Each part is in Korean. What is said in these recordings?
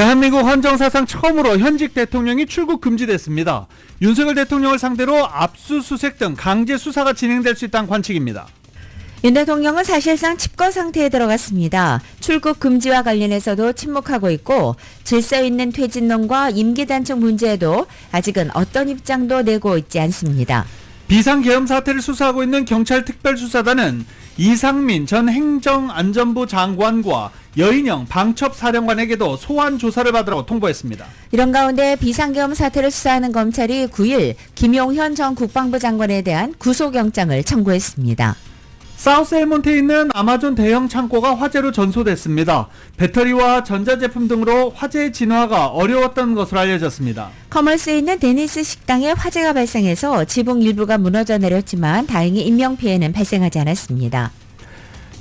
대한민국 헌정사상 처음으로 현직 대통령이 출국 금지됐습니다. 윤석열 대통령을 상대로 압수수색 등 강제 수사가 진행될 수 있다는 관측입니다. 윤 대통령은 사실상 칩거 상태에 들어갔습니다. 출국 금지와 관련해서도 침묵하고 있고 질서 있는 퇴진론과 임기 단축 문제에도 아직은 어떤 입장도 내고 있지 않습니다. 비상계엄 사태를 수사하고 있는 경찰특별수사단은 이상민 전 행정안전부 장관과 여인영 방첩사령관에게도 소환 조사를 받으라고 통보했습니다. 이런 가운데 비상계엄 사태를 수사하는 검찰이 9일 김용현 전 국방부 장관에 대한 구속영장을 청구했습니다. 사우스엘몬트에 있는 아마존 대형 창고가 화재로 전소됐습니다. 배터리와 전자제품 등으로 화재 진화가 어려웠던 것으로 알려졌습니다. 커머스에 있는 데니스 식당에 화재가 발생해서 지붕 일부가 무너져 내렸지만 다행히 인명피해는 발생하지 않았습니다.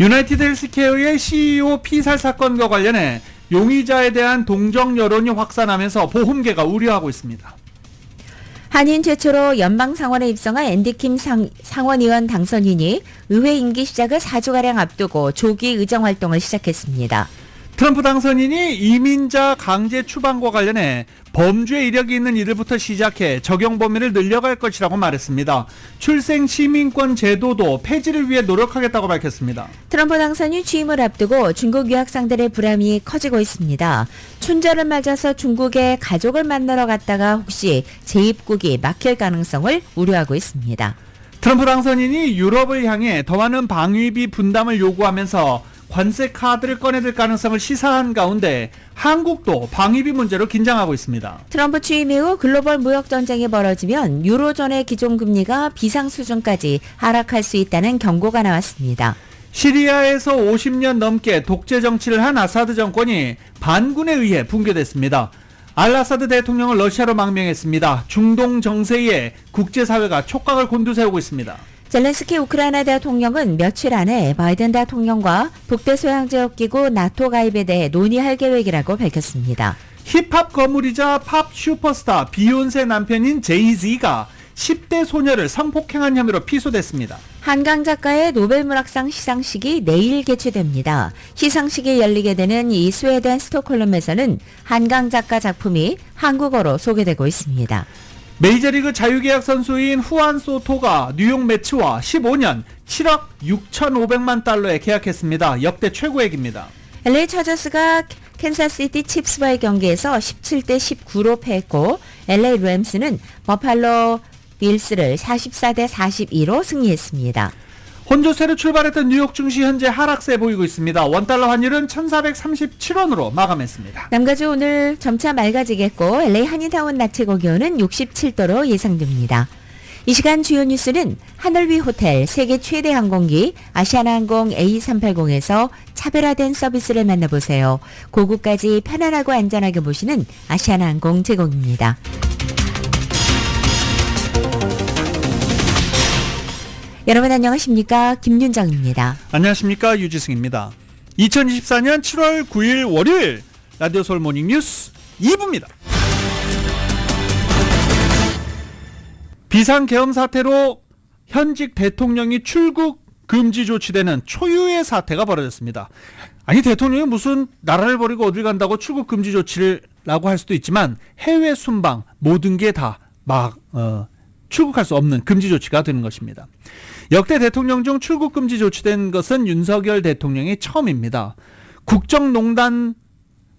유나이티드 헬스케어의 CEO 피살 사건과 관련해 용의자에 대한 동정 여론이 확산하면서 보험계가 우려하고 있습니다. 한인 최초로 연방상원에 입성한 앤디킴 상원의원 당선인이 의회 임기 시작을 4주가량 앞두고 조기 의정활동을 시작했습니다. 트럼프 당선인이 이민자 강제 추방과 관련해 범죄 이력이 있는 이들부터 시작해 적용 범위를 늘려갈 것이라고 말했습니다. 출생 시민권 제도도 폐지를 위해 노력하겠다고 밝혔습니다. 트럼프 당선인 취임을 앞두고 중국 유학생들의 불안이 커지고 있습니다. 춘절을 맞아서 중국에 가족을 만나러 갔다가 혹시 재입국이 막힐 가능성을 우려하고 있습니다. 트럼프 당선인이 유럽을 향해 더 많은 방위비 분담을 요구하면서 관세 카드를 꺼내들 가능성을 시사한 가운데 한국도 방위비 문제로 긴장하고 있습니다. 트럼프 취임 이후 글로벌 무역 전쟁이 벌어지면 유로존의 기존 금리가 비상 수준까지 하락할 수 있다는 경고가 나왔습니다. 시리아에서 50년 넘게 독재 정치를 한 아사드 정권이 반군에 의해 붕괴됐습니다. 알아사드 대통령을 러시아로 망명했습니다. 중동 정세에 국제사회가 촉각을 곤두세우고 있습니다. 젤렌스키 우크라이나 대통령은 며칠 안에 바이든 대통령과 북대서양제협기구 나토 가입에 대해 논의할 계획이라고 밝혔습니다. 힙합 거물이자 팝 슈퍼스타 비욘세 남편인 제이지가 10대 소녀를 성폭행한 혐의로 피소됐습니다. 한강 작가의 노벨문학상 시상식이 내일 개최됩니다. 시상식이 열리게 되는 이 스웨덴 스톡홀름에서는 한강 작가 작품이 한국어로 소개되고 있습니다. 메이저리그 자유계약 선수인 후안 소토가 뉴욕 매츠와 15년 7억 6,500만 달러에 계약했습니다. 역대 최고액입니다. LA 차저스가 캔사스시티 칩스와의 경기에서 17대 19로 패했고 LA 램스는 버팔로 빌스를 44대 42로 승리했습니다. 혼조세로 출발했던 뉴욕 증시 현재 하락세 보이고 있습니다. 원달러 환율은 1,437원으로 마감했습니다. 남가주 오늘 점차 맑아지겠고 LA 한인타운 낮 최고 기온은 67도로 예상됩니다. 이 시간 주요 뉴스는 하늘 위 호텔 세계 최대 항공기 아시아나항공 A380에서 차별화된 서비스를 만나보세요. 고국까지 편안하고 안전하게 모시는 아시아나항공 제공입니다. 여러분 안녕하십니까? 김윤정입니다. 안녕하십니까? 유지승입니다. 2024년 7월 9일 월요일 라디오 서울 모닝 뉴스 2부입니다. 비상계엄 사태로 현직 대통령이 출국 금지 조치되는 초유의 사태가 벌어졌습니다. 아니 대통령이 무슨 나라를 버리고 어딜 간다고 출국 금지 조치를 라고 할 수도 있지만 해외 순방 모든 게 다 출국할 수 없는 금지 조치가 되는 것입니다. 역대 대통령 중 출국 금지 조치된 것은 윤석열 대통령이 처음입니다. 국정농단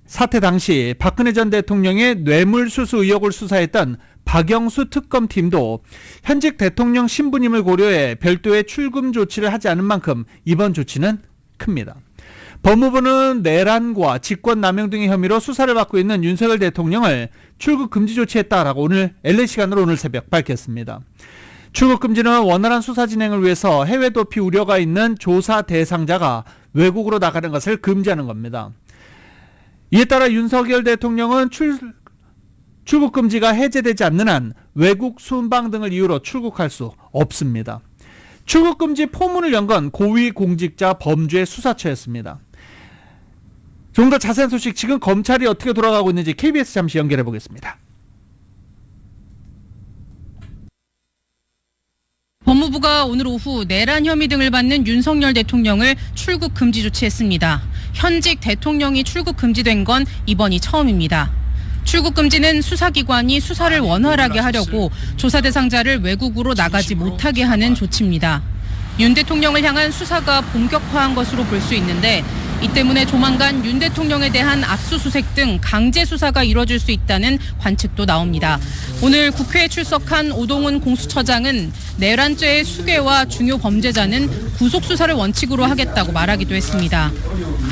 사태 당시 박근혜 전 대통령의 뇌물수수 의혹을 수사했던 박영수 특검팀도 현직 대통령 신부님을 고려해 별도의 출금 조치를 하지 않은 만큼 이번 조치는 큽니다. 법무부는 내란과 직권남용 등의 혐의로 수사를 받고 있는 윤석열 대통령을 출국 금지 조치했다라고 오늘 LA 시간으로 오늘 새벽 밝혔습니다. 출국 금지는 원활한 수사 진행을 위해서 해외 도피 우려가 있는 조사 대상자가 외국으로 나가는 것을 금지하는 겁니다. 이에 따라 윤석열 대통령은 출국 금지가 해제되지 않는 한 외국 순방 등을 이유로 출국할 수 없습니다. 출국 금지 포문을 연 건 고위공직자 범죄 수사처였습니다. 좀 더 자세한 소식 지금 검찰이 어떻게 돌아가고 있는지 KBS 잠시 연결해 보겠습니다. 법무부가 오늘 오후 내란 혐의 등을 받는 윤석열 대통령을 출국 금지 조치했습니다. 현직 대통령이 출국 금지된 건 이번이 처음입니다. 출국 금지는 수사기관이 수사를 원활하게 하려고 조사 대상자를 외국으로 나가지 못하게 하는 조치입니다. 윤 대통령을 향한 수사가 본격화한 것으로 볼 수 있는데 이 때문에 조만간 윤 대통령에 대한 압수수색 등 강제 수사가 이뤄질 수 있다는 관측도 나옵니다. 오늘 국회에 출석한 오동훈 공수처장은 내란죄의 수괴와 중요 범죄자는 구속수사를 원칙으로 하겠다고 말하기도 했습니다.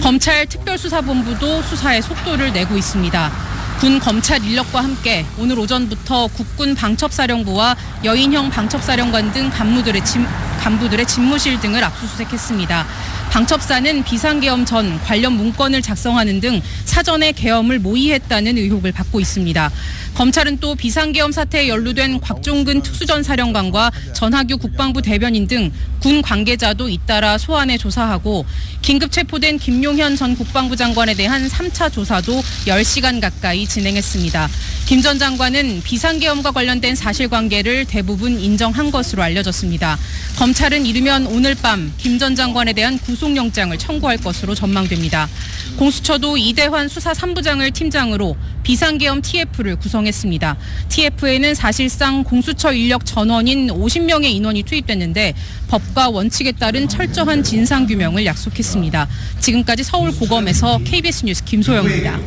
검찰 특별수사본부도 수사에 속도를 내고 있습니다. 군 검찰 인력과 함께 오늘 오전부터 국군 방첩사령부와 여인형 방첩사령관 등 간부들의 집무실 등을 압수수색했습니다. 방첩사는 비상계엄 전 관련 문건을 작성하는 등 사전에 계엄을 모의했다는 의혹을 받고 있습니다. 검찰은 또 비상계엄 사태에 연루된 곽종근 특수전사령관과 전하규 국방부 대변인 등 군 관계자도 잇따라 소환해 조사하고 긴급 체포된 김용현 전 국방부 장관에 대한 3차 조사도 10시간 가까이 진행했습니다. 김 전 장관은 비상계엄과 관련된 사실관계를 대부분 인정한 것으로 알려졌습니다. 검찰은 이르면 오늘 밤 김 전 장관에 대한 구속영장을 청구할 것으로 전망됩니다. 공수처도 이대환 수사 3부장을 팀장으로 비상계엄 TF를 구성했습니다. TF에는 사실상 공수처 인력 전원인 50명의 인원이 투입됐는데 법과 원칙에 따른 철저한 진상규명을 약속했습니다. 지금까지 서울고검에서 KBS 뉴스 김소영입니다.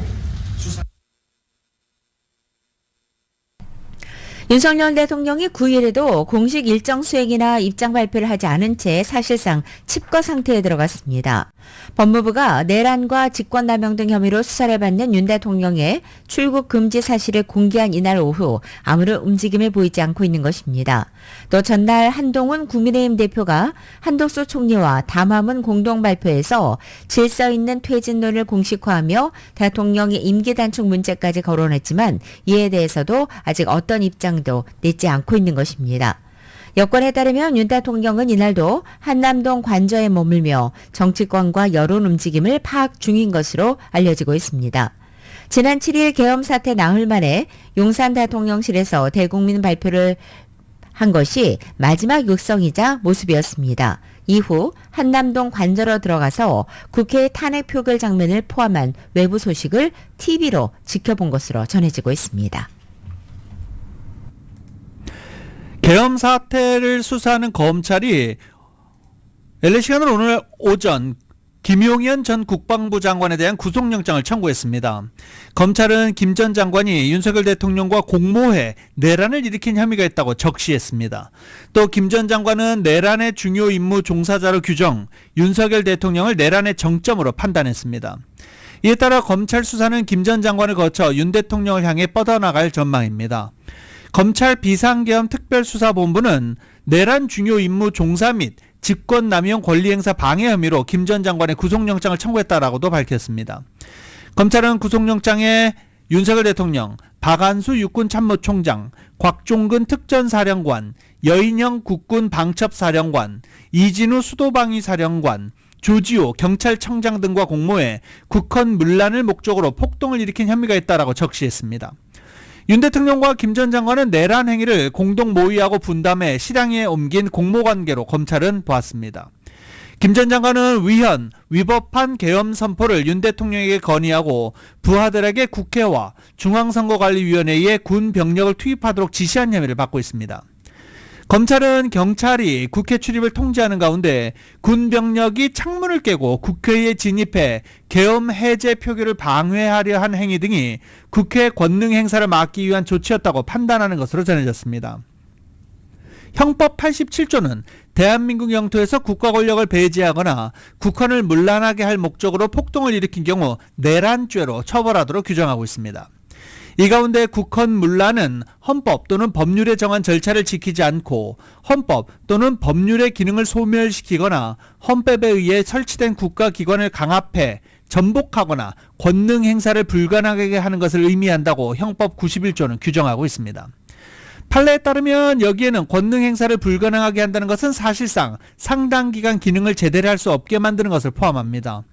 윤석열 대통령이 9일에도 공식 일정 수행이나 입장 발표를 하지 않은 채 사실상 칩거 상태에 들어갔습니다. 법무부가 내란과 직권남용 등 혐의로 수사를 받는 윤 대통령의 출국 금지 사실을 공개한 이날 오후 아무런 움직임을 보이지 않고 있는 것입니다. 또 전날 한동훈 국민의힘 대표가 한덕수 총리와 담화문 공동 발표에서 질서 있는 퇴진론을 공식화하며 대통령의 임기 단축 문제까지 거론했지만 이에 대해서도 아직 어떤 입장도 내지 않고 있는 것입니다. 여권에 따르면 윤 대통령은 이날도 한남동 관저에 머물며 정치권과 여론 움직임을 파악 중인 것으로 알려지고 있습니다. 지난 7일 계엄 사태 나흘 만에 용산 대통령실에서 대국민 발표를 한 것이 마지막 육성이자 모습이었습니다. 이후 한남동 관저로 들어가서 국회 탄핵 표결 장면을 포함한 외부 소식을 TV로 지켜본 것으로 전해지고 있습니다. 계엄 사태를 수사하는 검찰이 LA 시간으로 오늘 오전 김용현 전 국방부 장관에 대한 구속영장을 청구했습니다. 검찰은 김 전 장관이 윤석열 대통령과 공모해 내란을 일으킨 혐의가 있다고 적시했습니다. 또 김 전 장관은 내란의 중요 임무 종사자로 규정, 윤석열 대통령을 내란의 정점으로 판단했습니다. 이에 따라 검찰 수사는 김 전 장관을 거쳐 윤 대통령을 향해 뻗어나갈 전망입니다. 검찰 비상계엄 특별수사본부는 내란 중요 임무 종사 및 직권남용 권리행사 방해 혐의로 김 전 장관의 구속영장을 청구했다라고도 밝혔습니다. 검찰은 구속영장에 윤석열 대통령, 박안수 육군참모총장, 곽종근 특전사령관, 여인형 국군 방첩사령관, 이진우 수도방위사령관, 조지호 경찰청장 등과 공모해 국헌 문란을 목적으로 폭동을 일으킨 혐의가 있다라고 적시했습니다. 윤 대통령과 김 전 장관은 내란 행위를 공동 모의하고 분담해 실행에 옮긴 공모관계로 검찰은 보았습니다. 김 전 장관은 위법한 계엄 선포를 윤 대통령에게 건의하고 부하들에게 국회와 중앙선거관리위원회에 군 병력을 투입하도록 지시한 혐의를 받고 있습니다. 검찰은 경찰이 국회 출입을 통제하는 가운데 군 병력이 창문을 깨고 국회에 진입해 계엄 해제 표결을 방해하려 한 행위 등이 국회 권능 행사를 막기 위한 조치였다고 판단하는 것으로 전해졌습니다. 형법 87조는 대한민국 영토에서 국가 권력을 배제하거나 국헌을 문란하게 할 목적으로 폭동을 일으킨 경우 내란죄로 처벌하도록 규정하고 있습니다. 이 가운데 국헌 문란은 헌법 또는 법률에 정한 절차를 지키지 않고 헌법 또는 법률의 기능을 소멸시키거나 헌법에 의해 설치된 국가기관을 강압해 전복하거나 권능 행사를 불가능하게 하는 것을 의미한다고 형법 91조는 규정하고 있습니다. 판례에 따르면 여기에는 권능 행사를 불가능하게 한다는 것은 사실상 상당 기간 기능을 제대로 할 수 없게 만드는 것을 포함합니다.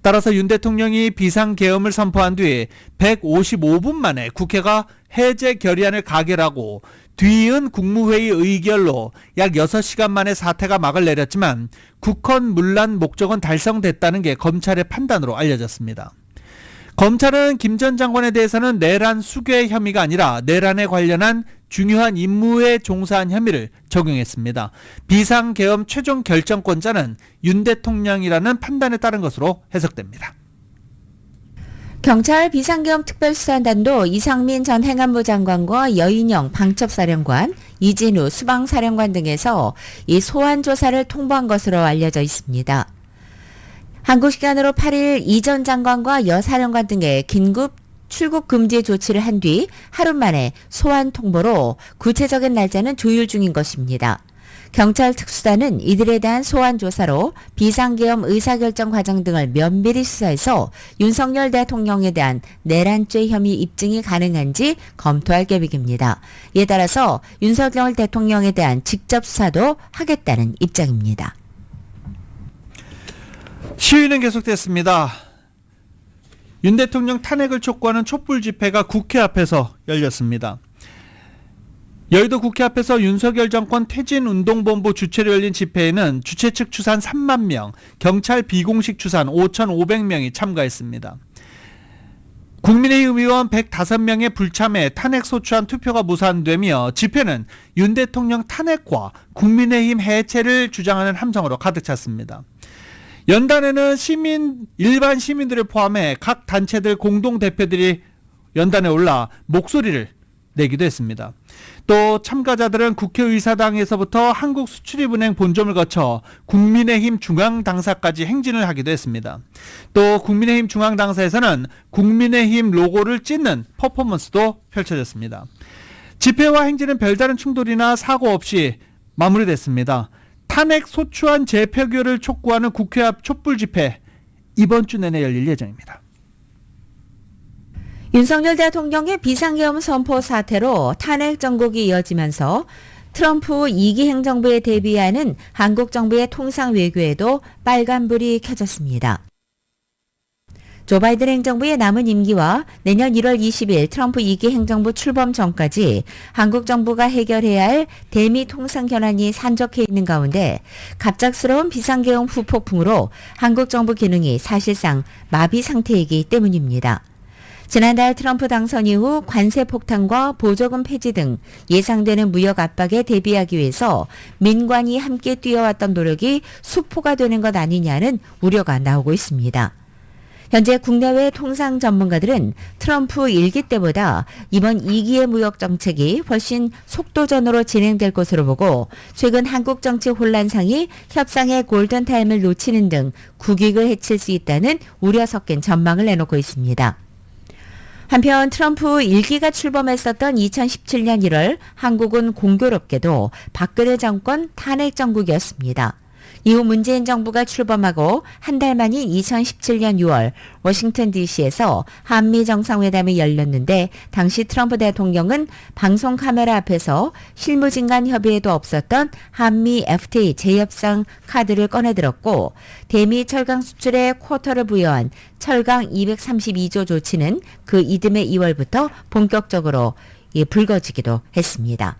따라서 윤 대통령이 비상계엄을 선포한 뒤 155분 만에 국회가 해제 결의안을 가결하고 뒤이은 국무회의 의결로 약 6시간 만에 사태가 막을 내렸지만 국헌 문란 목적은 달성됐다는 게 검찰의 판단으로 알려졌습니다. 검찰은 김 전 장관에 대해서는 내란 수괴 혐의가 아니라 내란에 관련한 중요한 임무에 종사한 혐의를 적용했습니다. 비상계엄 최종 결정권자는 윤 대통령이라는 판단에 따른 것으로 해석됩니다. 경찰 비상계엄 특별수사단도 이상민 전 행안부 장관과 여인영 방첩사령관, 이진우 수방사령관 등에서 이 소환 조사를 통보한 것으로 알려져 있습니다. 한국 시간으로 8일 이 전 장관과 여 사령관 등의 긴급 출국 금지 조치를 한 뒤 하루 만에 소환 통보로 구체적인 날짜는 조율 중인 것입니다. 경찰 특수단은 이들에 대한 소환 조사로 비상계엄 의사결정 과정 등을 면밀히 수사해서 윤석열 대통령에 대한 내란죄 혐의 입증이 가능한지 검토할 계획입니다. 이에 따라서 윤석열 대통령에 대한 직접 수사도 하겠다는 입장입니다. 시위는 계속됐습니다. 윤 대통령 탄핵을 촉구하는 촛불 집회가 국회 앞에서 열렸습니다. 여의도 국회 앞에서 윤석열 정권 퇴진운동본부 주최로 열린 집회에는 주최 측 추산 3만 명, 경찰 비공식 추산 5,500명이 참가했습니다. 국민의힘 의원 105명의 불참에 탄핵 소추안 투표가 무산되며 집회는 윤 대통령 탄핵과 국민의힘 해체를 주장하는 함성으로 가득 찼습니다. 연단에는 일반 시민들을 포함해 각 단체들 공동대표들이 연단에 올라 목소리를 내기도 했습니다. 또 참가자들은 국회의사당에서부터 한국수출입은행 본점을 거쳐 국민의힘 중앙당사까지 행진을 하기도 했습니다. 또 국민의힘 중앙당사에서는 국민의힘 로고를 찢는 퍼포먼스도 펼쳐졌습니다. 집회와 행진은 별다른 충돌이나 사고 없이 마무리됐습니다. 탄핵 소추안 재표결을 촉구하는 국회 앞 촛불 집회 이번 주 내내 열릴 예정입니다. 윤석열 대통령의 비상계엄 선포 사태로 탄핵 정국이 이어지면서 트럼프 2기 행정부에 대비하는 한국 정부의 통상 외교에도 빨간불이 켜졌습니다. 조 바이든 행정부의 남은 임기와 내년 1월 20일 트럼프 2기 행정부 출범 전까지 한국 정부가 해결해야 할 대미 통상 현안이 산적해 있는 가운데 갑작스러운 비상계엄 후폭풍으로 한국 정부 기능이 사실상 마비 상태이기 때문입니다. 지난달 트럼프 당선 이후 관세 폭탄과 보조금 폐지 등 예상되는 무역 압박에 대비하기 위해서 민관이 함께 뛰어왔던 노력이 수포가 되는 것 아니냐는 우려가 나오고 있습니다. 현재 국내외 통상 전문가들은 트럼프 1기 때보다 이번 2기의 무역 정책이 훨씬 속도전으로 진행될 것으로 보고 최근 한국 정치 혼란상이 협상의 골든타임을 놓치는 등 국익을 해칠 수 있다는 우려 섞인 전망을 내놓고 있습니다. 한편 트럼프 1기가 출범했었던 2017년 1월 한국은 공교롭게도 박근혜 정권 탄핵 정국이었습니다. 이후 문재인 정부가 출범하고 한 달 만인 2017년 6월 워싱턴 DC에서 한미 정상회담이 열렸는데 당시 트럼프 대통령은 방송 카메라 앞에서 실무진간 협의에도 없었던 한미 FTA 재협상 카드를 꺼내들었고 대미 철강 수출에 쿼터를 부여한 철강 232조 조치는 그 이듬해 2월부터 본격적으로 불거지기도 했습니다.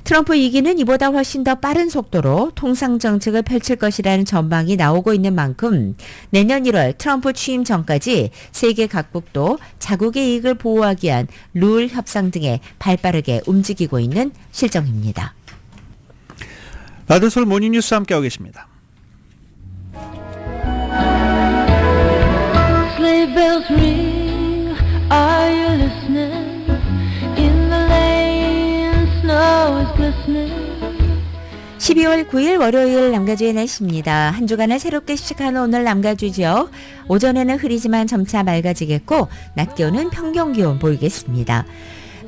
트럼프 2기는 이보다 훨씬 더 빠른 속도로 통상 정책을 펼칠 것이라는 전망이 나오고 있는 만큼 내년 1월 트럼프 취임 전까지 세계 각국도 자국의 이익을 보호하기 위한 룰 협상 등에 발빠르게 움직이고 있는 실정입니다. 라디오서울 모닝뉴스 함께하고 계십니다. Sleigh bells ring, are you listening? In the lane, snow is glistening. 12월 9일 월요일 남가주의 날씨입니다. 한 주간을 새롭게 시작하는 오늘 남가주 지역. 오전에는 흐리지만 점차 맑아지겠고 낮 기온은 평균 기온 보이겠습니다.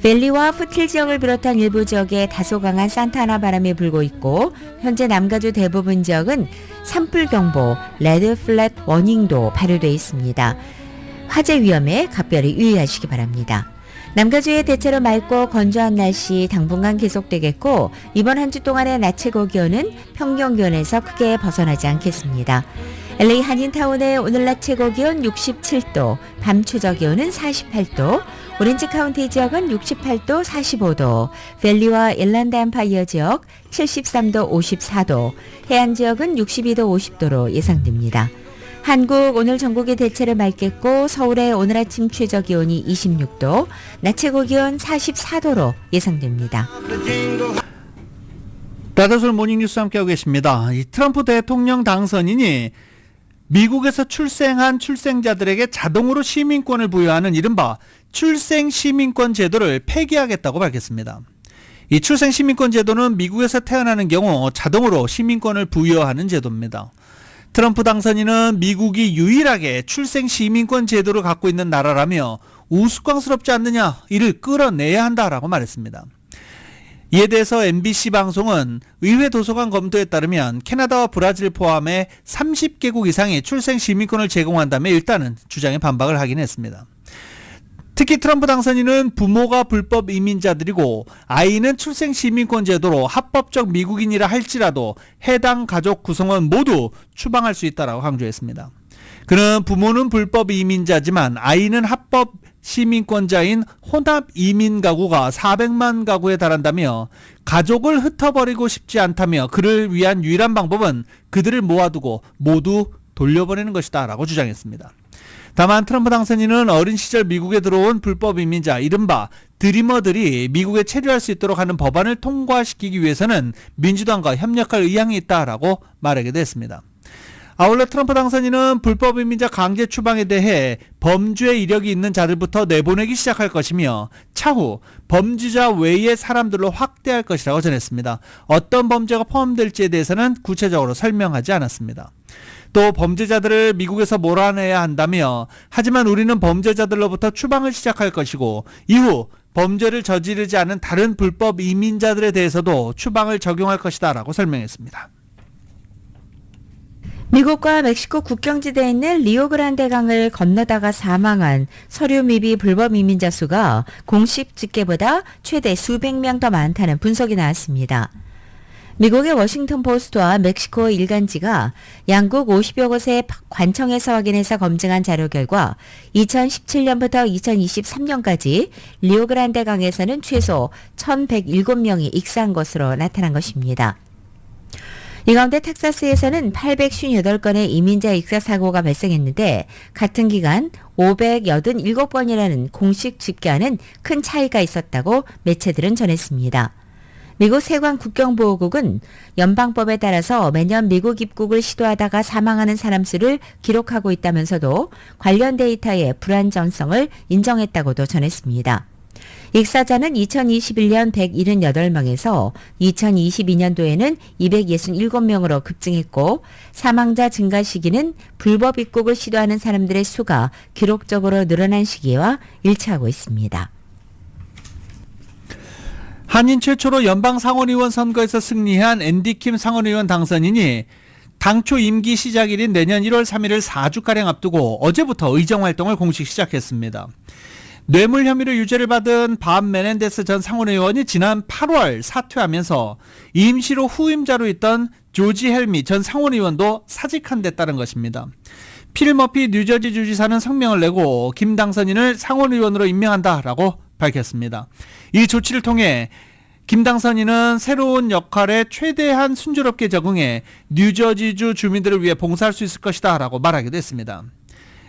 밸리와 푸틸 지역을 비롯한 일부 지역에 다소 강한 산타나 바람이 불고 있고 현재 남가주 대부분 지역은 산불경보, 레드 플랫 워닝도 발효되어 있습니다. 화재 위험에 각별히 유의하시기 바랍니다. 남가주의 대체로 맑고 건조한 날씨 당분간 계속되겠고 이번 한 주 동안의 낮 최고 기온은 평균 기온에서 크게 벗어나지 않겠습니다. LA 한인타운의 오늘 낮 최고 기온 67도, 밤 최저 기온은 48도, 오렌지 카운티 지역은 68도, 45도, 밸리와 일란드 엠파이어 지역 73도, 54도, 해안 지역은 62도, 50도로 예상됩니다. 한국 오늘 전국이 대체로 맑겠고 서울의 오늘 아침 최저 기온이 26도, 낮 최고 기온 44도로 예상됩니다. 나다솔 모닝뉴스 함께하고 계십니다. 이 트럼프 대통령 당선인이 미국에서 출생한 출생자들에게 자동으로 시민권을 부여하는 이른바 출생 시민권 제도를 폐기하겠다고 밝혔습니다. 이 출생 시민권 제도는 미국에서 태어나는 경우 자동으로 시민권을 부여하는 제도입니다. 트럼프 당선인은 미국이 유일하게 출생 시민권 제도를 갖고 있는 나라라며 우스꽝스럽지 않느냐, 이를 끌어내야 한다라고 말했습니다. 이에 대해서 MBC 방송은 의회 도서관 검토에 따르면 캐나다와 브라질 포함해 30개국 이상이 출생 시민권을 제공한다며 일단은 주장에 반박을 하긴 했습니다. 특히 트럼프 당선인은 부모가 불법 이민자들이고 아이는 출생 시민권 제도로 합법적 미국인이라 할지라도 해당 가족 구성원 모두 추방할 수 있다고 강조했습니다. 그는 부모는 불법 이민자지만 아이는 합법 시민권자인 혼합 이민 가구가 400만 가구에 달한다며 가족을 흩어버리고 싶지 않다며 그를 위한 유일한 방법은 그들을 모아두고 모두 돌려보내는 것이다 라고 주장했습니다. 다만 트럼프 당선인은 어린 시절 미국에 들어온 불법 이민자 이른바 드리머들이 미국에 체류할 수 있도록 하는 법안을 통과시키기 위해서는 민주당과 협력할 의향이 있다라고 말하기도 했습니다. 아울러 트럼프 당선인은 불법 이민자 강제 추방에 대해 범죄 이력이 있는 자들부터 내보내기 시작할 것이며 차후 범죄자 외의 사람들로 확대할 것이라고 전했습니다. 어떤 범죄가 포함될지에 대해서는 구체적으로 설명하지 않았습니다. 또 범죄자들을 미국에서 몰아내야 한다며 하지만 우리는 범죄자들로부터 추방을 시작할 것이고 이후 범죄를 저지르지 않은 다른 불법 이민자들에 대해서도 추방을 적용할 것이다 라고 설명했습니다. 미국과 멕시코 국경지대에 있는 리오그란데 강을 건너다가 사망한 서류 미비 불법 이민자 수가 공식 집계보다 최대 수백 명 더 많다는 분석이 나왔습니다. 미국의 워싱턴 포스트와 멕시코 일간지가 양국 50여 곳의 관청에서 확인해서 검증한 자료 결과 2017년부터 2023년까지 리오그란데 강에서는 최소 1,107명이 익사한 것으로 나타난 것입니다. 이 가운데 텍사스에서는 858건의 이민자 익사 사고가 발생했는데 같은 기간 587건이라는 공식 집계와는 큰 차이가 있었다고 매체들은 전했습니다. 미국 세관 국경보호국은 연방법에 따라서 매년 미국 입국을 시도하다가 사망하는 사람 수를 기록하고 있다면서도 관련 데이터의 불안정성을 인정했다고도 전했습니다. 익사자는 2021년 178명에서 2022년도에는 267명으로 급증했고 사망자 증가 시기는 불법 입국을 시도하는 사람들의 수가 기록적으로 늘어난 시기와 일치하고 있습니다. 한인 최초로 연방 상원의원 선거에서 승리한 앤디 킴 상원의원 당선인이 당초 임기 시작일인 내년 1월 3일을 4주가량 앞두고 어제부터 의정활동을 공식 시작했습니다. 뇌물 혐의로 유죄를 받은 밥 메넨데스 전 상원의원이 지난 8월 사퇴하면서 임시로 후임자로 있던 조지 헬미 전 상원의원도 사직한 데 따른 것입니다. 필 머피 뉴저지 주지사는 성명을 내고 김 당선인을 상원의원으로 임명한다라고 밝혔습니다. 이 조치를 통해 김 당선인은 새로운 역할에 최대한 순조롭게 적응해 뉴저지주 주민들을 위해 봉사할 수 있을 것이다 라고 말하기도 했습니다.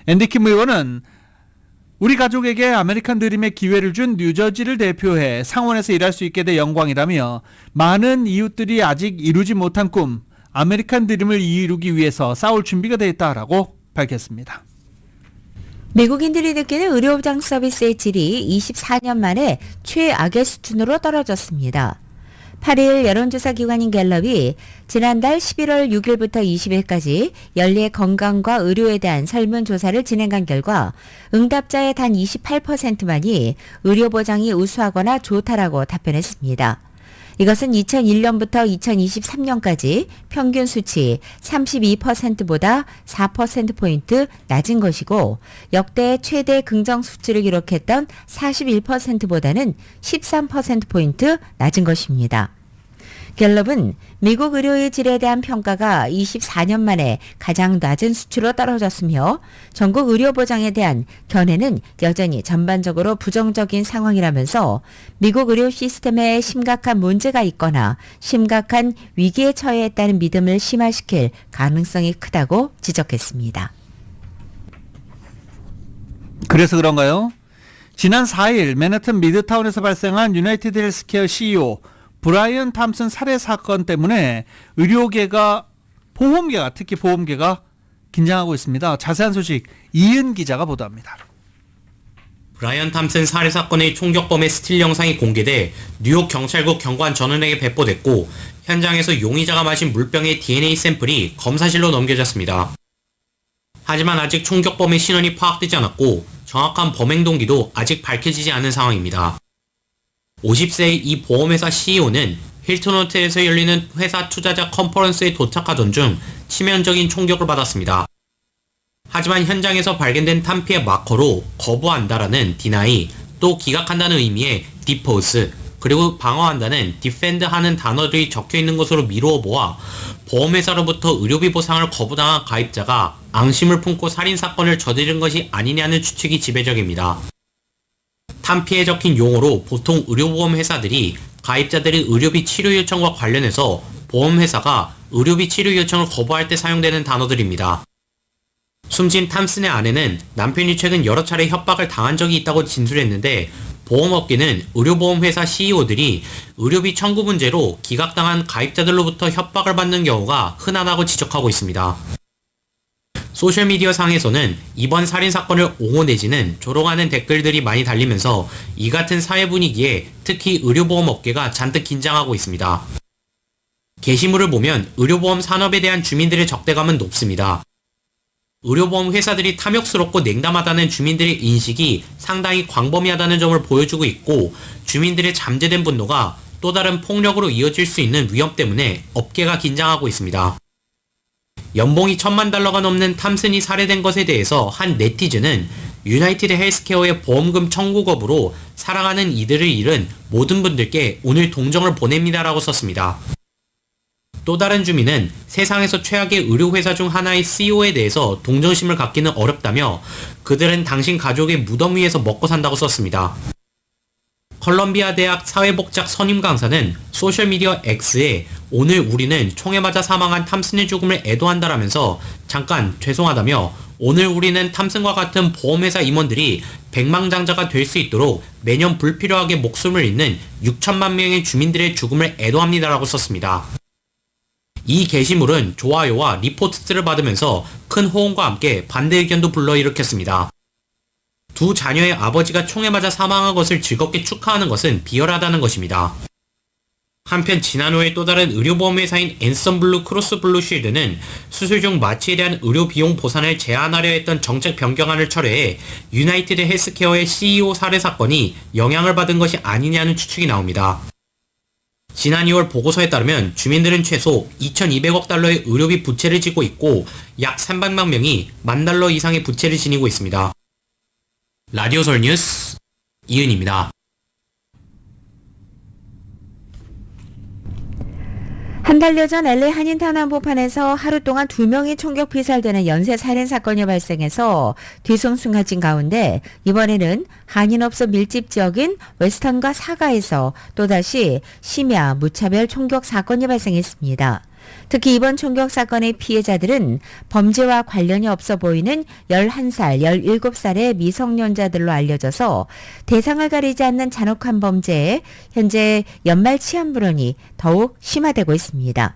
앤디 킴 의원은 우리 가족에게 아메리칸 드림의 기회를 준 뉴저지를 대표해 상원에서 일할 수 있게 돼 영광이라며 많은 이웃들이 아직 이루지 못한 꿈, 아메리칸 드림을 이루기 위해서 싸울 준비가 되어 있다라고 밝혔습니다. 미국인들이 느끼는 의료보장 서비스의 질이 24년 만에 최악의 수준으로 떨어졌습니다. 8일 여론조사 기관인 갤럽이 지난달 11월 6일부터 20일까지 연례 건강과 의료에 대한 설문조사를 진행한 결과 응답자의 단 28%만이 의료보장이 우수하거나 좋다라고 답변했습니다. 이것은 2001년부터 2023년까지 평균 수치 32%보다 4%포인트 낮은 것이고 역대 최대 긍정 수치를 기록했던 41%보다는 13%포인트 낮은 것입니다. 갤럽은 미국 의료의 질에 대한 평가가 24년 만에 가장 낮은 수치로 떨어졌으며 전국 의료 보장에 대한 견해는 여전히 전반적으로 부정적인 상황이라면서 미국 의료 시스템에 심각한 문제가 있거나 심각한 위기에 처해있다는 믿음을 심화시킬 가능성이 크다고 지적했습니다. 그래서 그런가요? 지난 4일 맨해튼 미드타운에서 발생한 유나이티드 헬스케어 CEO 브라이언 탐슨 살해 사건 때문에 의료계가 보험계가 특히 보험계가 긴장하고 있습니다. 자세한 소식 이은 기자가 보도합니다. 브라이언 탐슨 살해 사건의 총격범의 스틸 영상이 공개돼 뉴욕 경찰국 경관 전원에게 배포됐고 현장에서 용의자가 마신 물병의 DNA 샘플이 검사실로 넘겨졌습니다. 하지만 아직 총격범의 신원이 파악되지 않았고 정확한 범행 동기도 아직 밝혀지지 않은 상황입니다. 50세의 이 보험회사 CEO는 힐튼 호텔에서 열리는 회사 투자자 컨퍼런스에 도착하던 중 치명적인 총격을 받았습니다. 하지만 현장에서 발견된 탄피의 마커로 거부한다라는 deny, 또 기각한다는 의미의 depose, 그리고 방어한다는 defend 하는 단어들이 적혀있는 것으로 미루어 보아 보험회사로부터 의료비 보상을 거부당한 가입자가 앙심을 품고 살인사건을 저지른 것이 아니냐는 추측이 지배적입니다. 탄피에 적힌 용어로 보통 의료보험 회사들이 가입자들의 의료비 치료 요청과 관련해서 보험회사가 의료비 치료 요청을 거부할 때 사용되는 단어들입니다. 숨진 탐슨의 아내는 남편이 최근 여러 차례 협박을 당한 적이 있다고 진술했는데 보험업계는 의료보험회사 CEO들이 의료비 청구 문제로 기각당한 가입자들로부터 협박을 받는 경우가 흔하다고 지적하고 있습니다. 소셜미디어 상에서는 이번 살인사건을 옹호 내지는 조롱하는 댓글들이 많이 달리면서 이 같은 사회 분위기에 특히 의료보험업계가 잔뜩 긴장하고 있습니다. 게시물을 보면 의료보험 산업에 대한 주민들의 적대감은 높습니다. 의료보험 회사들이 탐욕스럽고 냉담하다는 주민들의 인식이 상당히 광범위하다는 점을 보여주고 있고 주민들의 잠재된 분노가 또 다른 폭력으로 이어질 수 있는 위험 때문에 업계가 긴장하고 있습니다. 연봉이 $10,000가 넘는 탐슨이 살해된 것에 대해서 한 네티즌은 유나이티드 헬스케어의 보험금 청구 거부로 사랑하는 이들을 잃은 모든 분들께 오늘 동정을 보냅니다라고 썼습니다. 또 다른 주민은 세상에서 최악의 의료회사 중 하나의 CEO에 대해서 동정심을 갖기는 어렵다며 그들은 당신 가족의 무덤 위에서 먹고 산다고 썼습니다. 컬럼비아 대학 사회복지학 선임 강사는 소셜미디어 X에 오늘 우리는 총에 맞아 사망한 탐슨의 죽음을 애도한다라면서 잠깐 죄송하다며 오늘 우리는 탐슨과 같은 보험회사 임원들이 백망장자가 될 수 있도록 매년 불필요하게 목숨을 잃는 6천만 명의 주민들의 죽음을 애도합니다라고 썼습니다. 이 게시물은 좋아요와 리포트를 받으면서 큰 호응과 함께 반대 의견도 불러일으켰습니다. 두 자녀의 아버지가 총에 맞아 사망한 것을 즐겁게 축하하는 것은 비열하다는 것입니다. 한편 지난 5일 또 다른 의료보험회사인 앤썸블루 크로스블루 쉴드는 수술 중 마취에 대한 의료 비용 보상을 제한하려 했던 정책 변경안을 철회해 유나이티드 헬스케어의 CEO 살해 사건이 영향을 받은 것이 아니냐는 추측이 나옵니다. 지난 2월 보고서에 따르면 주민들은 최소 2,200억 달러의 의료비 부채를 지고 있고 약 300만 명이 $10,000 이상의 부채를 지니고 있습니다. 라디오설 뉴스 이은입니다. 한 달여 전 LA 한인타운 한복판에서 하루 동안 2명이 총격 피살되는 연쇄 살인 사건이 발생해서 뒤숭숭해진 가운데 이번에는 한인업소 밀집 지역인 웨스턴과 사가에서 또다시 심야 무차별 총격 사건이 발생했습니다. 특히 이번 총격 사건의 피해자들은 범죄와 관련이 없어 보이는 11살, 17살의 미성년자들로 알려져서 대상을 가리지 않는 잔혹한 범죄에 현재 연말 치안 불온이 더욱 심화되고 있습니다.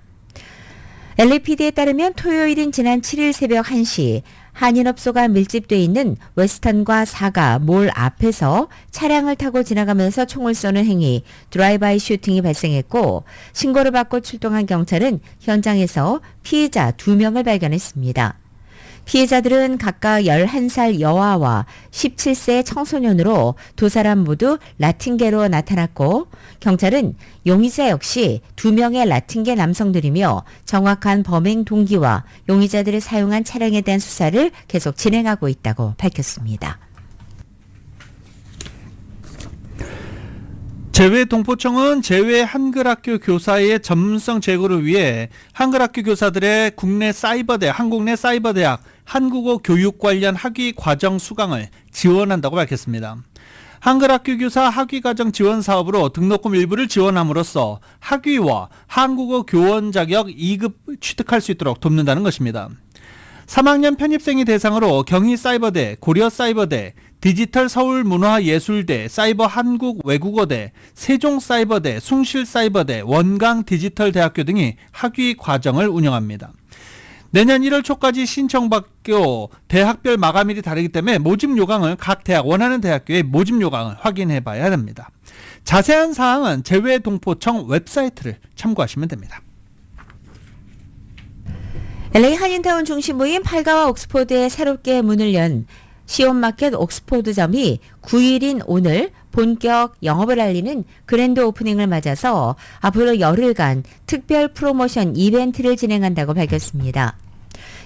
LAPD에 따르면 토요일인 지난 7일 새벽 1시 한인업소가 밀집돼 있는 웨스턴과 사가 몰 앞에서 차량을 타고 지나가면서 총을 쏘는 행위, 드라이브아이 슈팅이 발생했고 신고를 받고 출동한 경찰은 현장에서 피해자 2명을 발견했습니다. 피해자들은 각각 11살 여아와 17세 청소년으로 두 사람 모두 라틴계로 나타났고 경찰은 용의자 역시 2명의 라틴계 남성들이며 정확한 범행 동기와 용의자들이 사용한 차량에 대한 수사를 계속 진행하고 있다고 밝혔습니다. 재외동포청은 재외 한글학교 교사의 전문성 제고를 위해 한글학교 교사들의 국내 사이버대학, 한국 내 사이버대학 한국어 교육 관련 학위 과정 수강을 지원한다고 밝혔습니다. 한글학교 교사 학위과정 지원 사업으로 등록금 일부를 지원함으로써 학위와 한국어 교원 자격 2급 취득할 수 있도록 돕는다는 것입니다. 3학년 편입생이 대상으로 경희사이버대, 고려사이버대, 디지털 서울문화예술대, 사이버 한국 외국어대, 세종사이버대, 숭실사이버대, 원광디지털대학교 등이 학위 과정을 운영합니다. 내년 1월 초까지 신청받고 대학별 마감일이 다르기 때문에 모집 요강을 각 대학 원하는 대학교의 모집 요강을 확인해 봐야 됩니다. 자세한 사항은 재외동포청 웹사이트를 참고하시면 됩니다. LA 한인타운 중심부인 팔가와 옥스포드에 새롭게 문을 연 시온마켓 옥스포드점이 9일인 오늘 본격 영업을 알리는 그랜드 오프닝을 맞아서 앞으로 열흘간 특별 프로모션 이벤트를 진행한다고 밝혔습니다.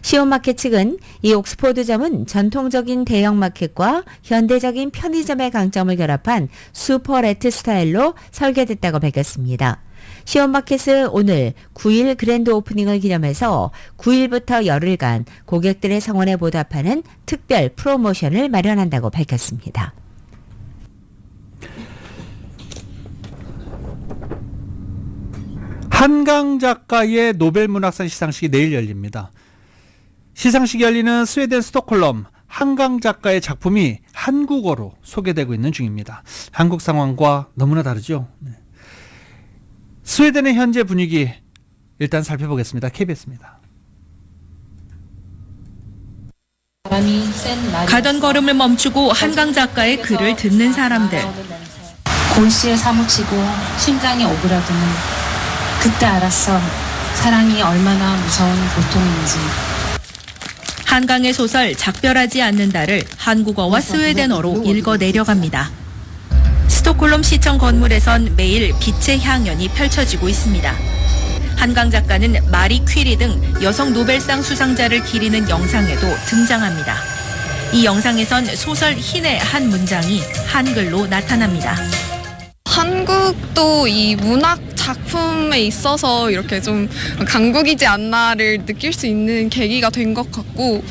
시온마켓 측은 이 옥스포드점은 전통적인 대형마켓과 현대적인 편의점의 강점을 결합한 슈퍼레트 스타일로 설계됐다고 밝혔습니다. 시온마켓은 오늘 9일 그랜드 오프닝을 기념해서 9일부터 열흘간 고객들의 성원에 보답하는 특별 프로모션을 마련한다고 밝혔습니다. 한강 작가의 노벨 문학상 시상식이 내일 열립니다. 시상식이 열리는 스웨덴 스톡홀름 한강 작가의 작품이 한국어로 소개되고 있는 중입니다. 한국 상황과 너무나 다르죠. 네. 스웨덴의 현재 분위기 일단 살펴보겠습니다. KBS입니다. 가던 걸음을 멈추고 한강 작가의 글을 듣는 사람들. 골수에 사무치고 심장이 오그라드는 그때 알았어. 사랑이 얼마나 무서운 고통인지. 한강의 소설 작별하지 않는다를 한국어와 스웨덴어로 읽어 내려갑니다. 스톡홀름 시청 건물에선 매일 빛의 향연이 펼쳐지고 있습니다. 한강 작가는 마리 퀴리 등 여성 노벨상 수상자를 기리는 영상에도 등장합니다. 이 영상에선 소설 흰의 한 문장이 한글로 나타납니다. 한국도 이 문학 작품에 있어서 이렇게 좀 강국이지 않나를 느낄 수 있는 계기가 된 것 같고,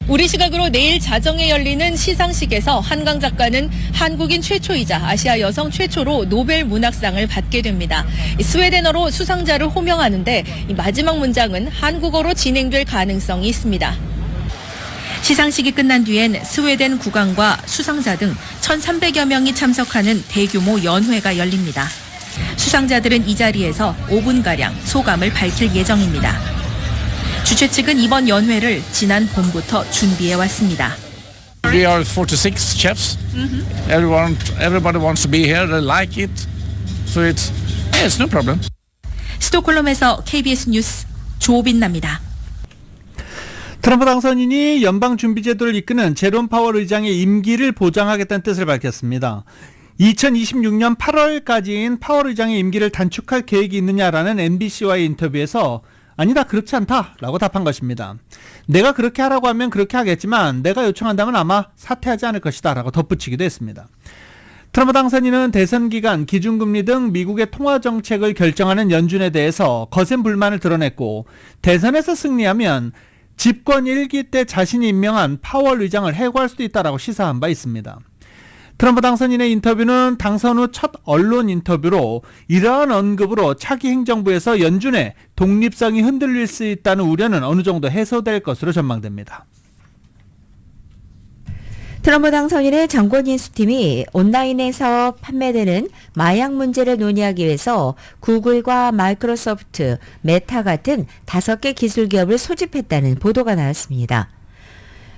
우리 시각으로 내일 자정에 열리는 시상식에서 한강 작가는 한국인 최초이자 아시아 여성 최초로 노벨 문학상을 받게 됩니다. 스웨덴어로 수상자를 호명하는데 이 마지막 문장은 한국어로 진행될 가능성이 있습니다. 시상식이 끝난 뒤엔 스웨덴 국왕과 수상자 등 1,300여 명이 참석하는 대규모 연회가 열립니다. 수상자들은 이 자리에서 5분가량 소감을 밝힐 예정입니다. 주최 측은 이번 연회를 지난 봄부터 준비해 왔습니다. We are 46 chefs. Everybody wants to be here. They like it. So it's no problem. 스톡홀름에서 KBS 뉴스 조빈나입니다. 트럼프 당선인이 연방준비제도를 이끄는 제롬 파월 의장의 임기를 보장하겠다는 뜻을 밝혔습니다. 2026년 8월까지인 파월 의장의 임기를 단축할 계획이 있느냐라는 MBC와의 인터뷰에서 아니다, 그렇지 않다라고 답한 것입니다. 내가 그렇게 하라고 하면 그렇게 하겠지만 내가 요청한다면 아마 사퇴하지 않을 것이다 라고 덧붙이기도 했습니다. 트럼프 당선인은 대선 기간 기준금리 등 미국의 통화정책을 결정하는 연준에 대해서 거센 불만을 드러냈고, 대선에서 승리하면 집권 1기 때 자신이 임명한 파월 의장을 해고할 수도 있다라고 시사한 바 있습니다. 트럼프 당선인의 인터뷰는 당선 후 첫 언론 인터뷰로 이러한 언급으로 차기 행정부에서 연준의 독립성이 흔들릴 수 있다는 우려는 어느 정도 해소될 것으로 전망됩니다. 트럼프 당선인의 정권인수팀이 온라인에서 판매되는 마약 문제를 논의하기 위해서 구글과 마이크로소프트, 메타 같은 5개 기술 기업을 소집했다는 보도가 나왔습니다.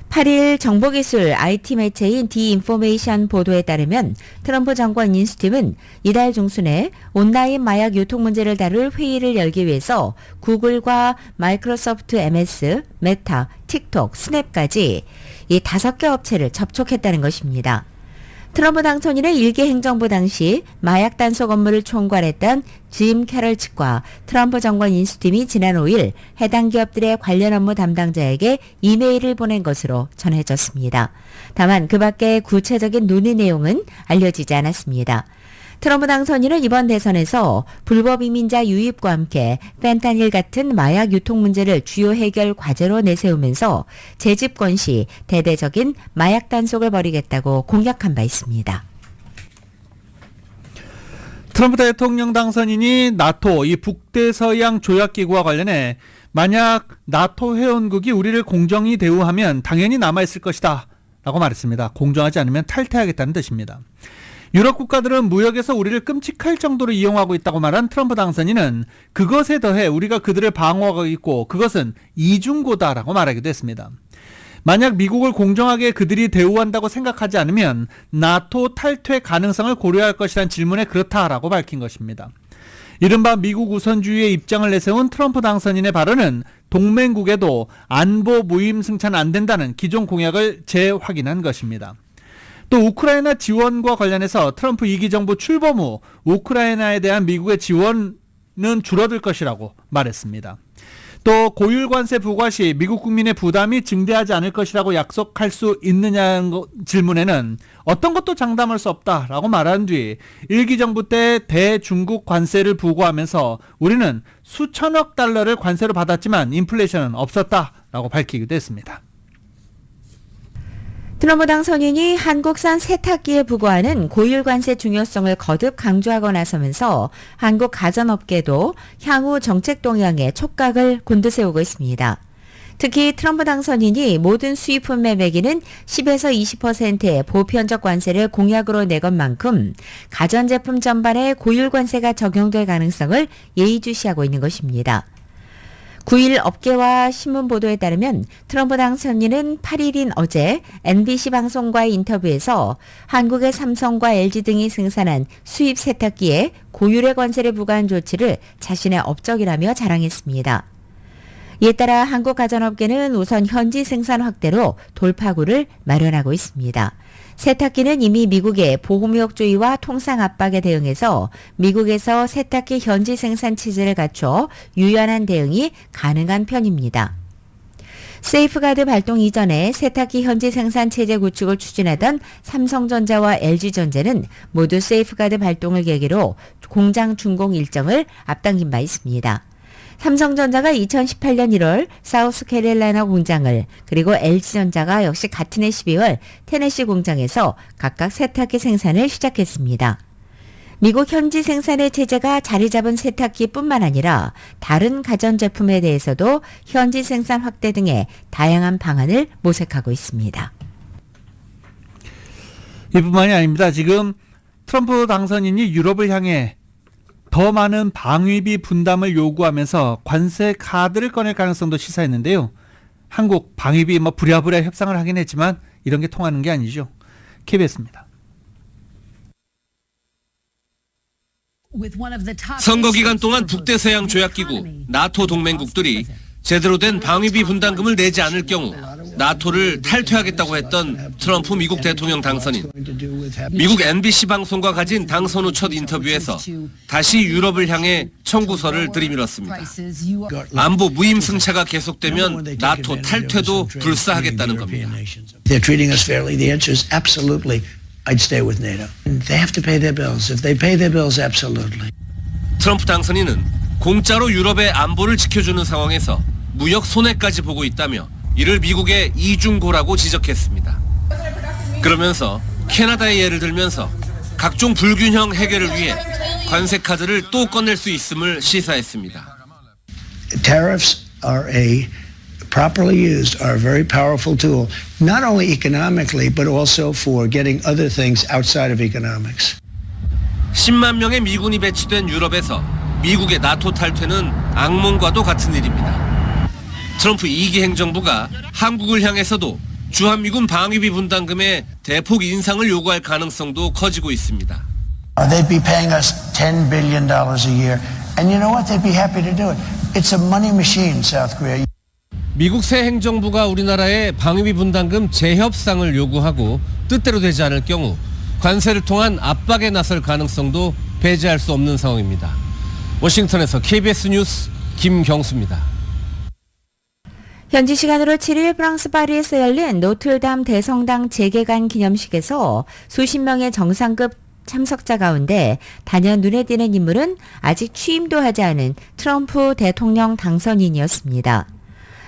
8일 정보기술 IT 매체인 디인포메이션 보도에 따르면 트럼프 정권 인수팀은 이달 중순에 온라인 마약 유통 문제를 다룰 회의를 열기 위해서 구글과 마이크로소프트 MS, 메타, 틱톡, 스냅까지 이 5개 업체를 접촉했다는 것입니다. 트럼프 당선인의 1기 행정부 당시 마약 단속 업무를 총괄했던 짐 캐럴 측과 트럼프 정권 인수팀이 지난 5일 해당 기업들의 관련 업무 담당자에게 이메일을 보낸 것으로 전해졌습니다. 다만 그 밖에 구체적인 논의 내용은 알려지지 않았습니다. 트럼프 당선인은 이번 대선에서 불법 이민자 유입과 함께 펜타닐 같은 마약 유통 문제를 주요 해결 과제로 내세우면서 재집권 시 대대적인 마약 단속을 벌이겠다고 공약한 바 있습니다. 트럼프 대통령 당선인이 나토, 이 북대서양 조약기구와 관련해 만약 나토 회원국이 우리를 공정히 대우하면 당연히 남아있을 것이다 라고 말했습니다. 공정하지 않으면 탈퇴하겠다는 뜻입니다. 유럽 국가들은 무역에서 우리를 끔찍할 정도로 이용하고 있다고 말한 트럼프 당선인은 그것에 더해 우리가 그들을 방어하고 있고 그것은 이중고다라고 말하기도 했습니다. 만약 미국을 공정하게 그들이 대우한다고 생각하지 않으면 나토 탈퇴 가능성을 고려할 것이란 질문에 그렇다라고 밝힌 것입니다. 이른바 미국 우선주의의 입장을 내세운 트럼프 당선인의 발언은 동맹국에도 안보 무임 승차는 안 된다는 기존 공약을 재확인한 것입니다. 또 우크라이나 지원과 관련해서 트럼프 2기 정부 출범 후 우크라이나에 대한 미국의 지원은 줄어들 것이라고 말했습니다. 또 고율 관세 부과 시 미국 국민의 부담이 증대하지 않을 것이라고 약속할 수 있느냐는 질문에는 어떤 것도 장담할 수 없다라고 말한 뒤 1기 정부 때 대중국 관세를 부과하면서 우리는 수천억 달러를 관세로 받았지만 인플레이션은 없었다라고 밝히기도 했습니다. 트럼프 당선인이 한국산 세탁기에 부과하는 고율 관세 중요성을 거듭 강조하고 나서면서 한국 가전업계도 향후 정책 동향에 촉각을 곤두세우고 있습니다. 특히 트럼프 당선인이 모든 수입품 매매기는 10에서 20%의 보편적 관세를 공약으로 내건 만큼 가전제품 전반에 고율 관세가 적용될 가능성을 예의주시하고 있는 것입니다. 9일 업계와 신문 보도에 따르면 트럼프 당선인은 8일인 어제 NBC 방송과의 인터뷰에서 한국의 삼성과 LG 등이 생산한 수입 세탁기에 고율의 관세를 부과한 조치를 자신의 업적이라며 자랑했습니다. 이에 따라 한국 가전업계는 우선 현지 생산 확대로 돌파구를 마련하고 있습니다. 세탁기는 이미 미국의 보호무역주의와 통상 압박에 대응해서 미국에서 세탁기 현지 생산 체제를 갖춰 유연한 대응이 가능한 편입니다. 세이프가드 발동 이전에 세탁기 현지 생산 체제 구축을 추진하던 삼성전자와 LG전자는 모두 세이프가드 발동을 계기로 공장 준공 일정을 앞당긴 바 있습니다. 삼성전자가 2018년 1월 사우스캐롤라이나 공장을, 그리고 LG전자가 역시 같은 해 12월 테네시 공장에서 각각 세탁기 생산을 시작했습니다. 미국 현지 생산의 체제가 자리 잡은 세탁기뿐만 아니라 다른 가전제품에 대해서도 현지 생산 확대 등의 다양한 방안을 모색하고 있습니다. 이뿐만이 아닙니다. 지금 트럼프 당선인이 유럽을 향해 더 많은 방위비 분담을 요구하면서 관세 카드를 꺼낼 가능성도 시사했는데요. 한국 방위비 부랴부랴 협상을 하긴 했지만 이런 게 통하는 게 아니죠. KBS입니다. 선거 기간 동안 북대서양 조약기구 나토 동맹국들이 제대로 된 방위비 분담금을 내지 않을 경우 나토를 탈퇴하겠다고 했던 트럼프 미국 대통령 당선인. 미국 NBC 방송과 가진 당선 후 첫 인터뷰에서 다시 유럽을 향해 청구서를 들이밀었습니다. 안보 무임승차가 계속되면 나토 탈퇴도 불사하겠다는 겁니다. They're treating us fairly. The answer is absolutely. I'd stay with NATO. They have to pay their bills. If they pay their bills, absolutely. 트럼프 당선인은 공짜로 유럽의 안보를 지켜주는 상황에서 무역 손해까지 보고 있다며 이를 미국의 이중고라고 지적했습니다. 그러면서 캐나다의 예를 들면서 각종 불균형 해결을 위해 관세 카드를 또 꺼낼 수 있음을 시사했습니다. Tariffs are properly used are a very powerful tool, not only economically but also for getting other things outside of economics. 10만 명의 미군이 배치된 유럽에서 미국의 나토 탈퇴는 악몽과도 같은 일입니다. 트럼프 2기 행정부가 한국을 향해서도 주한미군 방위비 분담금의 대폭 인상을 요구할 가능성도 커지고 있습니다. They'd be paying us $10 billion a year. And you know what? They'd be happy to do it. It's a money machine, South Korea. 미국 새 행정부가 우리나라에 방위비 분담금 재협상을 요구하고 뜻대로 되지 않을 경우 관세를 통한 압박에 나설 가능성도 배제할 수 없는 상황입니다. 워싱턴에서 KBS 뉴스 김경수입니다. 현지 시간으로 7일 프랑스 파리에서 열린 노틀담 대성당 재개관 기념식에서 수십 명의 정상급 참석자 가운데 단연 눈에 띄는 인물은 아직 취임도 하지 않은 트럼프 대통령 당선인이었습니다.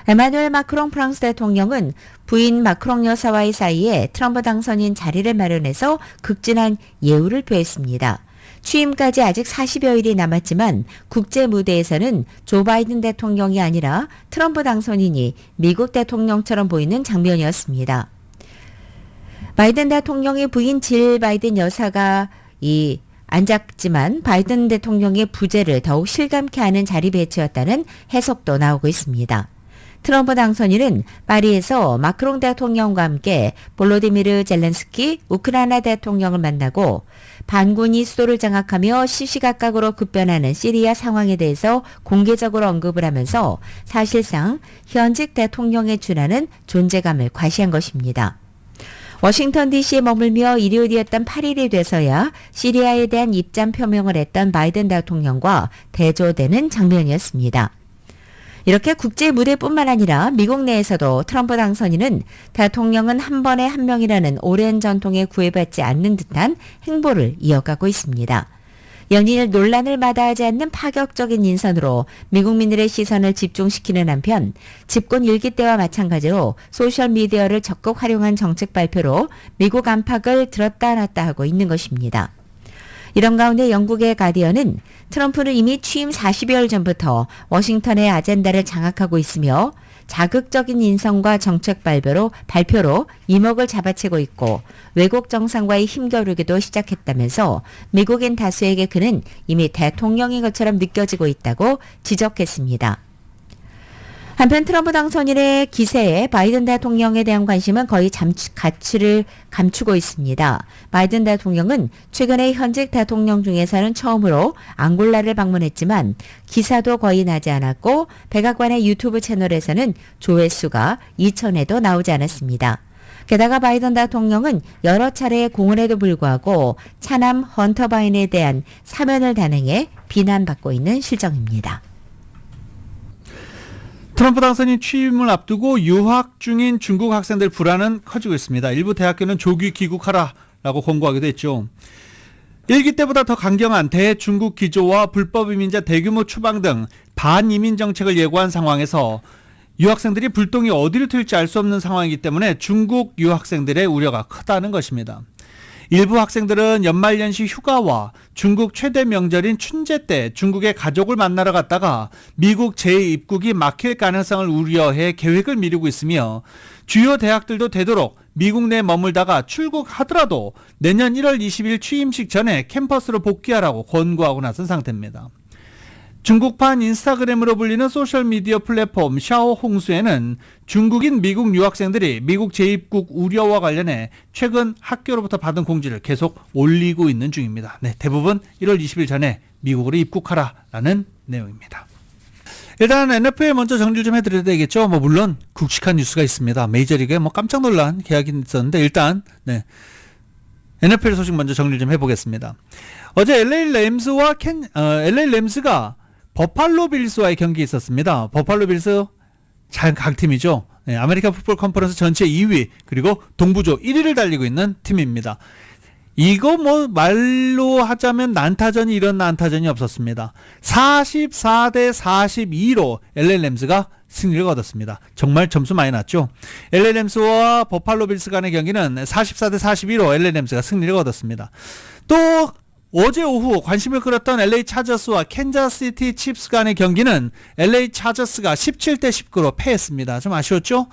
에마누엘 마크롱 프랑스 대통령은 부인 마크롱 여사와의 사이에 트럼프 당선인 자리를 마련해서 극진한 예우를 표했습니다. 취임까지 아직 40여일이 남았지만 국제 무대에서는 조 바이든 대통령이 아니라 트럼프 당선인이 미국 대통령처럼 보이는 장면이었습니다. 바이든 대통령의 부인 질 바이든 여사가 앉았지만 바이든 대통령의 부재를 더욱 실감케 하는 자리 배치였다는 해석도 나오고 있습니다. 트럼프 당선인은 파리에서 마크롱 대통령과 함께 볼로디미르 젤렌스키 우크라이나 대통령을 만나고 반군이 수도를 장악하며 시시각각으로 급변하는 시리아 상황에 대해서 공개적으로 언급을 하면서 사실상 현직 대통령에 준하는 존재감을 과시한 것입니다. 워싱턴 DC에 머물며 일요일이었던 8일이 돼서야 시리아에 대한 입장 표명을 했던 바이든 대통령과 대조되는 장면이었습니다. 이렇게 국제 무대뿐만 아니라 미국 내에서도 트럼프 당선인은 대통령은 한 번에 한 명이라는 오랜 전통에 구애받지 않는 듯한 행보를 이어가고 있습니다. 연일 논란을 마다하지 않는 파격적인 인선으로 미국민들의 시선을 집중시키는 한편 집권 1기 때와 마찬가지로 소셜미디어를 적극 활용한 정책 발표로 미국 안팎을 들었다 놨다 하고 있는 것입니다. 이런 가운데 영국의 가디언은 트럼프는 이미 취임 40여일 전부터 워싱턴의 아젠다를 장악하고 있으며 자극적인 인선과 정책 발표로 이목을 잡아채고 있고 외국 정상과의 힘겨루기도 시작했다면서 미국인 다수에게 그는 이미 대통령인 것처럼 느껴지고 있다고 지적했습니다. 한편 트럼프 당선인의 기세에 바이든 대통령에 대한 관심은 거의 가치를 감추고 있습니다. 바이든 대통령은 최근에 현직 대통령 중에서는 처음으로 앙골라를 방문했지만 기사도 거의 나지 않았고 백악관의 유튜브 채널에서는 조회수가 2,000회도 나오지 않았습니다. 게다가 바이든 대통령은 여러 차례 공언에도 불구하고 차남 헌터 바이든에 대한 사면을 단행해 비난받고 있는 실정입니다. 트럼프 당선인 취임을 앞두고 유학 중인 중국 학생들 불안은 커지고 있습니다. 일부 대학교는 조기 귀국하라라고 권고하기도 했죠. 1기 때보다 더 강경한 대중국 기조와 불법 이민자 대규모 추방 등 반이민 정책을 예고한 상황에서 유학생들이 불똥이 어디로 튈지 알 수 없는 상황이기 때문에 중국 유학생들의 우려가 크다는 것입니다. 일부 학생들은 연말연시 휴가와 중국 최대 명절인 춘제 때 중국의 가족을 만나러 갔다가 미국 재입국이 막힐 가능성을 우려해 계획을 미루고 있으며 주요 대학들도 되도록 미국 내에 머물다가 출국하더라도 내년 1월 20일 취임식 전에 캠퍼스로 복귀하라고 권고하고 나선 상태입니다. 중국판 인스타그램으로 불리는 소셜미디어 플랫폼 샤오홍수에는 중국인 미국 유학생들이 미국 재입국 우려와 관련해 최근 학교로부터 받은 공지를 계속 올리고 있는 중입니다. 네, 대부분 1월 20일 전에 미국으로 입국하라라는 내용입니다. 일단 NFL 먼저 정리를 좀 해드려야 되겠죠. 물론 굵직한 뉴스가 있습니다. 메이저리그에 깜짝 놀란 계약이 있었는데 일단 NFL 소식 먼저 정리를 좀 해보겠습니다. 어제 LA 램스가 버팔로 빌스와의 경기 있었습니다. 버팔로 빌스 잘 강팀이죠. 네, 아메리칸 풋볼 컨퍼런스 전체 2위 그리고 동부조 1위를 달리고 있는 팀입니다. 이거 말로 하자면 난타전이 이런 난타전이 없었습니다. 44대 42로 LA 램스가 승리를 거뒀습니다. 정말 점수 많이 났죠. LA 램스와 버팔로 빌스 간의 경기는 44대 42로 LA 램스가 승리를 거뒀습니다. 또 어제 오후 관심을 끌었던 LA 차저스와 캔자스시티 칩스 간의 경기는 LA 차저스가 17대 19로 패했습니다. 좀 아쉬웠죠?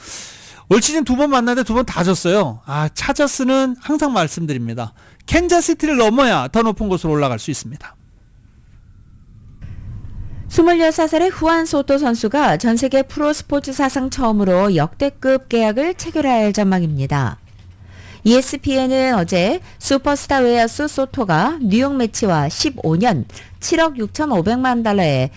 올 시즌 2번 만났는데 2번 다 졌어요. 차저스는 항상 말씀드립니다. 캔자스시티를 넘어야 더 높은 곳으로 올라갈 수 있습니다. 26살의 후안 소토 선수가 전세계 프로스포츠 사상 처음으로 역대급 계약을 체결할 전망입니다. ESPN은 어제 슈퍼스타 웨어스 소토가 뉴욕 매치와 15년 7억 6,500만 달러에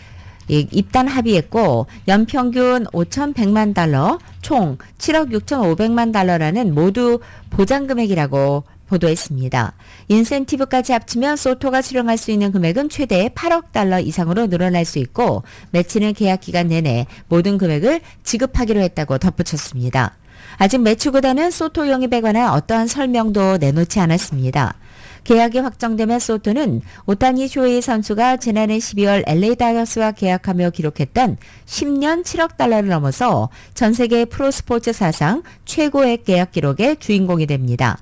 입단 합의했고 연평균 5,100만 달러, 총 7억 6,500만 달러라는 모두 보장 금액이라고 보도했습니다. 인센티브까지 합치면 소토가 수령할 수 있는 금액은 최대 8억 달러 이상으로 늘어날 수 있고 매치는 계약 기간 내내 모든 금액을 지급하기로 했다고 덧붙였습니다. 아직 매치 구단은 소토 영입에 관한 어떠한 설명도 내놓지 않았습니다. 계약이 확정되면 소토는 오타니 쇼헤이 선수가 지난해 12월 LA 다저스와 계약하며 기록했던 10년 7억 달러를 넘어서 전 세계 프로스포츠 사상 최고의 계약 기록의 주인공이 됩니다.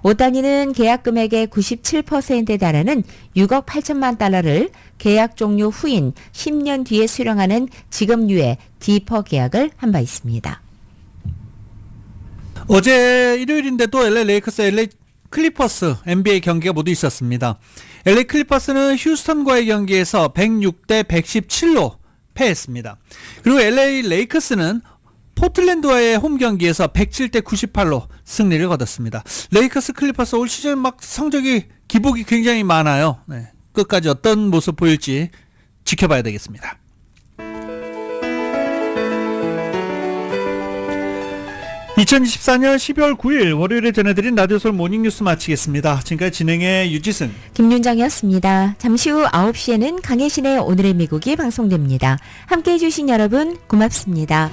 오타니는 계약 금액의 97%에 달하는 6억 8천만 달러를 계약 종료 후인 10년 뒤에 수령하는 지급류의 디퍼 계약을 한 바 있습니다. 어제 일요일인데도 LA 레이커스, LA 클리퍼스 NBA 경기가 모두 있었습니다. LA 클리퍼스는 휴스턴과의 경기에서 106대 117로 패했습니다. 그리고 LA 레이커스는 포틀랜드와의 홈 경기에서 107대 98로 승리를 거뒀습니다. 레이커스 클리퍼스 올 시즌 막 성적이 기복이 굉장히 많아요. 네, 끝까지 어떤 모습 보일지 지켜봐야 되겠습니다. (2024년 12월 9일) 월요일에 전해드린 라디오솔 모닝뉴스 마치겠습니다. 지금까지 진행의 유지승, 김윤정이었습니다. 잠시 후 9시에는 강혜신의 오늘의 미국이 방송됩니다. 함께해 주신 여러분 고맙습니다.